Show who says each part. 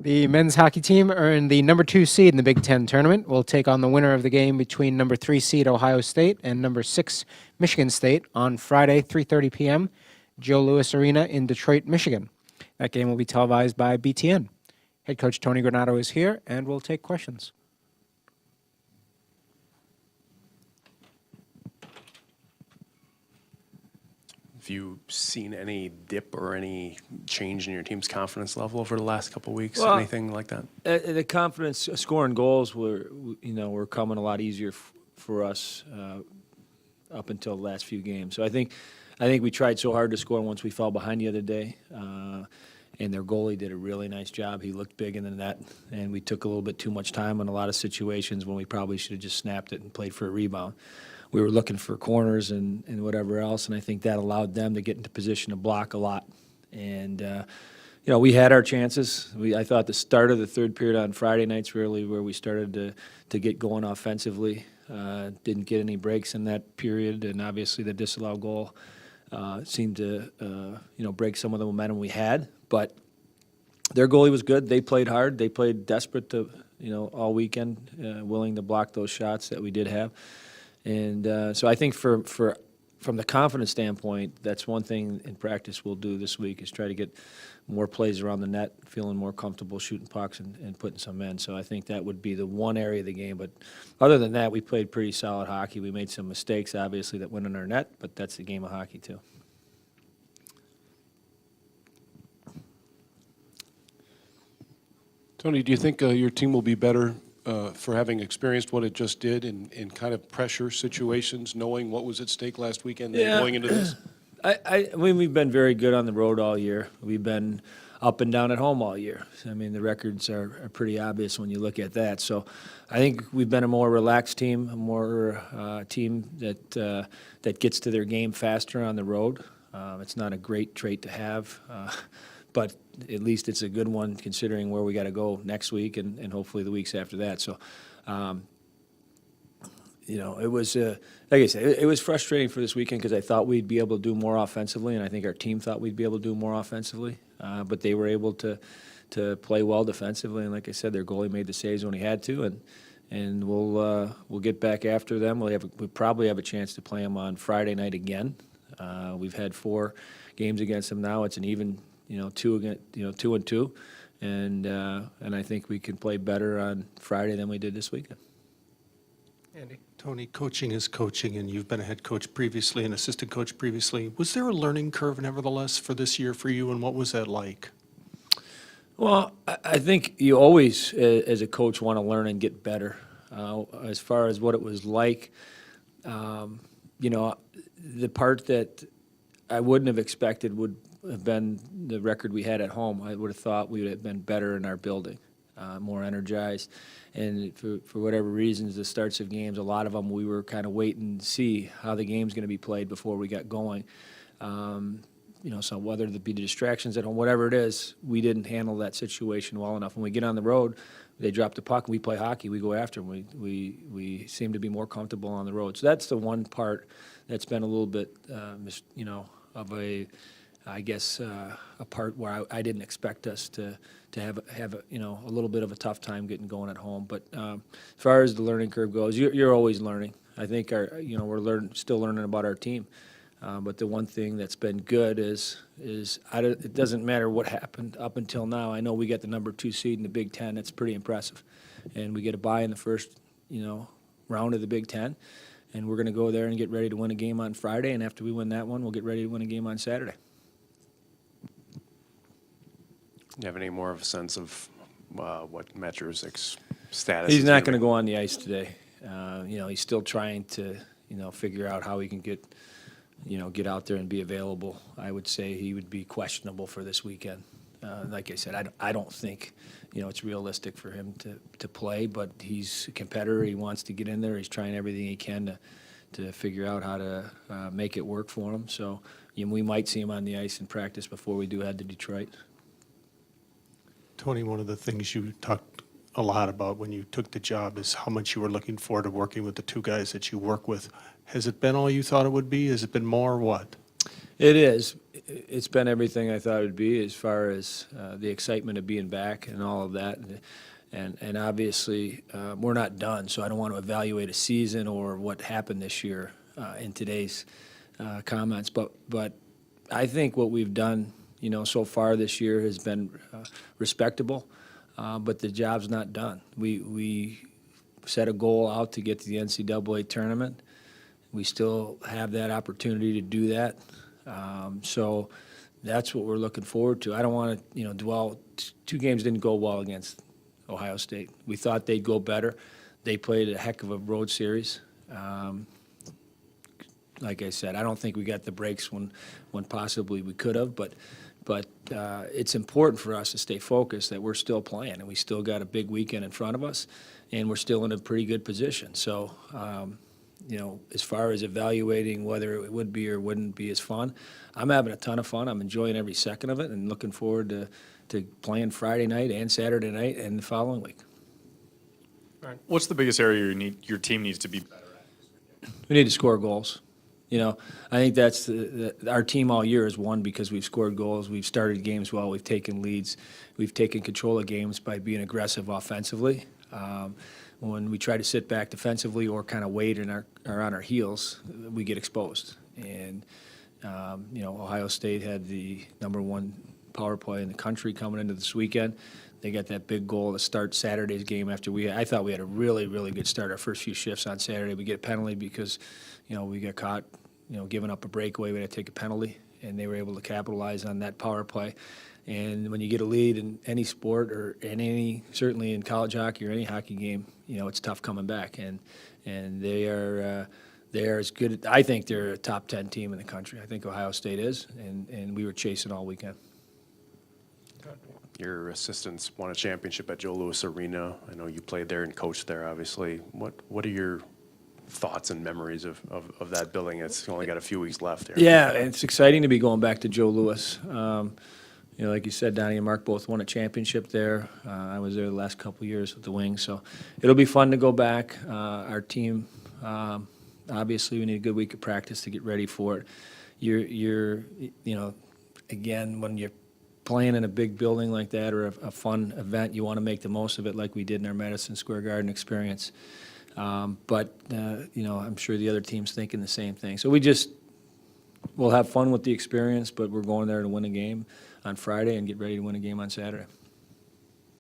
Speaker 1: The men's hockey team earned the number 2 seed in the Big Ten tournament. Will take on the winner of the game between number 3 seed Ohio State and number 6 Michigan State on Friday, 3:30 p.m., Joe Louis Arena in Detroit, Michigan. That game will be televised by BTN. Head coach Tony Granato is here and will take questions.
Speaker 2: Have you seen any dip or any change in your team's confidence level over the last couple of weeks?
Speaker 3: Well,
Speaker 2: Anything like that?
Speaker 3: The confidence, scoring goals were coming a lot easier for us up until the last few games. So I think we tried so hard to score once we fell behind the other day, and their goalie did a really nice job. He looked big in the net, and we took a little bit too much time in a lot of situations when we probably should have just snapped it and played for a rebound. We were looking for corners and whatever else, and I think that allowed them to get into position to block a lot. And we had our chances. I thought the start of the third period on Friday nights really where we started to get going offensively. Didn't get any breaks in that period, and obviously the disallowed goal seemed to break some of the momentum we had. But their goalie was good. They played hard. They played desperate to all weekend, willing to block those shots that we did have. And so I think from the confidence standpoint, that's one thing in practice we'll do this week is try to get more plays around the net, feeling more comfortable shooting pucks and putting some in. So I think that would be the one area of the game. But other than that, we played pretty solid hockey. We made some mistakes, obviously, that went in our net, but that's the game of hockey too.
Speaker 4: Tony, do you think your team will be better for having experienced what it just did in kind of pressure situations, knowing what was at stake last weekend and going into this?
Speaker 3: I mean, we've been very good on the road all year. We've been up and down at home all year. I mean, the records are pretty obvious when you look at that. So I think we've been a more relaxed team, a more team that gets to their game faster on the road. It's not a great trait to have, but at least it's a good one considering where we got to go next week and hopefully the weeks after that. So, it was, like I said, it was frustrating for this weekend because I thought we'd be able to do more offensively, and I think our team thought we'd be able to do more offensively. But they were able to play well defensively, and like I said, their goalie made the saves when he had to, and we'll get back after them. We probably have a chance to play them on Friday night again. We've had 4 games against them now. It's an even 2-2, and I think we can play better on Friday than we did this weekend.
Speaker 1: Andy.
Speaker 5: Tony, coaching is coaching, and you've been a head coach previously, an assistant coach previously. Was there a learning curve, nevertheless, for this year for you, and what was that like?
Speaker 3: Well, I think you always, as a coach, want to learn and get better. As far as what it was like, the part that I wouldn't have expected would have been the record we had at home. I would have thought we would have been better in our building, more energized. And for whatever reasons, the starts of games, a lot of them we were kind of waiting to see how the game's going to be played before we got going. So whether it be the distractions at home, whatever it is, we didn't handle that situation well enough. When we get on the road, they drop the puck, and we play hockey, we go after them. We seem to be more comfortable on the road. So that's the one part that's been a little bit, of a, I guess, a part where I didn't expect us to have a little bit of a tough time getting going at home. But as far as the learning curve goes, you're always learning. I think we're still learning about our team. But the one thing that's been good is it doesn't matter what happened up until now. I know we got the number 2 seed in the Big Ten. That's pretty impressive, and we get a bye in the first round of the Big Ten, and we're going to go there and get ready to win a game on Friday. And after we win that one, we'll get ready to win a game on Saturday.
Speaker 2: Do you have any more of a sense of what Matt Jurczyk's status
Speaker 3: He's
Speaker 2: is
Speaker 3: not going to go on the ice today. He's still trying to, figure out how he can get out there and be available. I would say he would be questionable for this weekend. Like I said, I don't think, it's realistic for him to play, but he's a competitor. He wants to get in there. He's trying everything he can to figure out how to make it work for him. So we might see him on the ice in practice before we do head to Detroit.
Speaker 5: Tony, one of the things you talked a lot about when you took the job is how much you were looking forward to working with the 2 guys that you work with. Has it been all you thought it would be? Has it been more or what?
Speaker 3: It is. It's been everything I thought it would be as far as the excitement of being back and all of that. And obviously, we're not done, so I don't want to evaluate a season or what happened this year in today's comments. But I think what we've done, so far this year has been respectable, but the job's not done. We set a goal out to get to the NCAA tournament. We still have that opportunity to do that. So that's what we're looking forward to. I don't want to, dwell. Two games didn't go well against Ohio State. We thought they'd go better. They played a heck of a road series. Like I said, I don't think we got the breaks when possibly we could have, but it's important for us to stay focused that we're still playing and we still got a big weekend in front of us, and we're still in a pretty good position. So, as far as evaluating whether it would be or wouldn't be as fun, I'm having a ton of fun. I'm enjoying every second of it and looking forward to playing Friday night and Saturday night and the following week.
Speaker 6: What's the biggest area your team needs to be better at?
Speaker 3: We need to score goals. I think that's our team all year has won because we've scored goals. We've started games well. We've taken leads. We've taken control of games by being aggressive offensively. When we try to sit back defensively or kind of wait and are on our heels, we get exposed. And Ohio State had the #1 power play in the country coming into this weekend. They got that big goal to start Saturday's game after I thought we had a really, really good start our first few shifts on Saturday. We get a penalty because, we got caught, giving up a breakaway. We had to take a penalty, and they were able to capitalize on that power play. And when you get a lead in any sport or certainly in college hockey or any hockey game, it's tough coming back. And they are as good. I think they're a top 10 team in the country. I think Ohio State is, and we were chasing all weekend.
Speaker 2: Your assistants won a championship at Joe Louis Arena. I know you played there and coached there, obviously. What are your thoughts and memories of that building? It's only got a few weeks left here.
Speaker 3: Yeah, it's exciting to be going back to Joe Louis. Like you said, Donnie and Mark both won a championship there. I was there the last couple of years with the Wings, so it'll be fun to go back. Our team, obviously, we need a good week of practice to get ready for it. You're again, when you're playing in a big building like that or a fun event, you want to make the most of it like we did in our Madison Square Garden experience. But I'm sure the other team's thinking the same thing. So we'll have fun with the experience, but we're going there to win a game on Friday and get ready to win a game on Saturday.